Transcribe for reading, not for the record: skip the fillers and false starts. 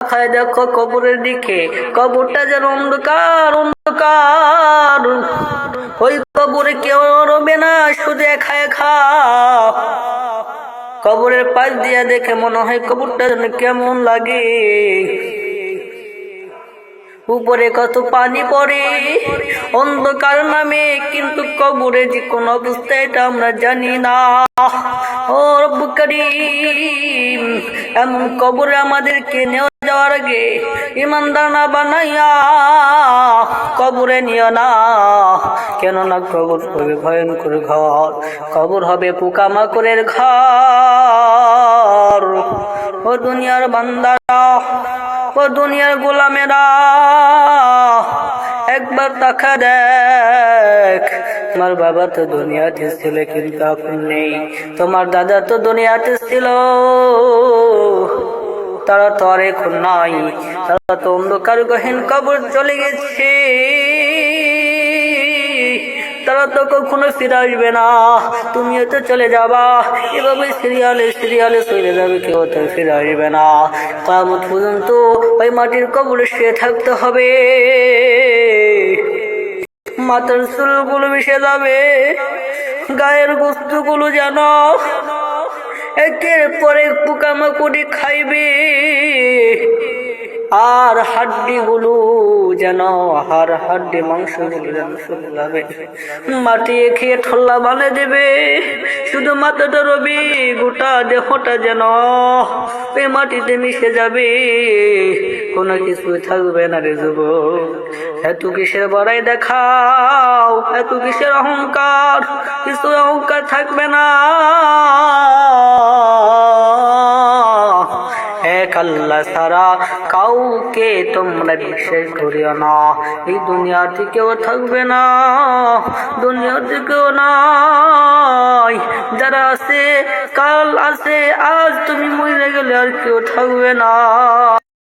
খায় দেখো কবরের দিকে, কবরটা যেন অন্ধকার অন্ধকার। ওই কবরে কেউ রবে না, শুধু একা একা। কবরের পাশ দিয়া দেখে মনে হয় কবরটা যেন কেমন লাগে। উপরে কত পানি পড়ে অন্ধকার নামে, কিন্তু কবরে যে কোন অবস্থায় এটা আমরা জানি না। ও রব্বুল কারীম, এমন কবরে আমাদেরকে নেওয়া যাওয়ার আগে ইমানদার না বানাইয়া কবরে নিও না। কেননা কবর হবে ভয়ঙ্কর ঘর, কবর হবে পোকামাকড়ের ঘর। ও দুনিয়ার বান্দারা, ও দুনিয়ার গোলামেরা, একবার তাকা দেখ। তোমার বাবা তো দুনিয়াতে ছিল কিন্তু এখন নেই, তোমার দাদা তো দুনিয়াতে ছিল, তারা তো আর এখন নাই। তারা তো অন্ধকার গহীন কবর চলে গেছে, তারা তো কখনো ফিরে আসবে না। তুমিও তো চলে যাবা, এভাবে সিরিয়ালে সিরিয়ালে চলে যাবে, কেউ তো ফিরে আসবে না। কিয়ামত পর্যন্ত ওই মাটির কবরে শুয়ে থাকতে হবে। মাথার চুলগুলো মিশে যাবে, গায়ের গোস্তগুলো যেন একের পরে পোকামাকড়ি খাইবে, আর হাড্ডিগুলো যেন হাড্ডি মাংসগুলো যেন শুনে যাবে, মাটি খেয়ে ঠোল্লা বানিয়ে দেবে। শুধু মাথাটা রবি, গোটা দেহটা যেন এই মাটিতে মিশে যাবে, কোনো কিছু থাকবে না রে যুবক। এত কিসের বড়াই দেখাও, এত কিসের অহংকার, কিছু অহংকার থাকবে না। এক আল্লাহ ছাড়া কাউকে তোমরা বিশ্বাস করিও না। এই দুনিয়াতে কেউ থাকবে না, দুনিয়াতে কেউ নাই। যারা আছে কাল আছে, আজ তুমি মরে গেলে আর কেউ থাকবে না।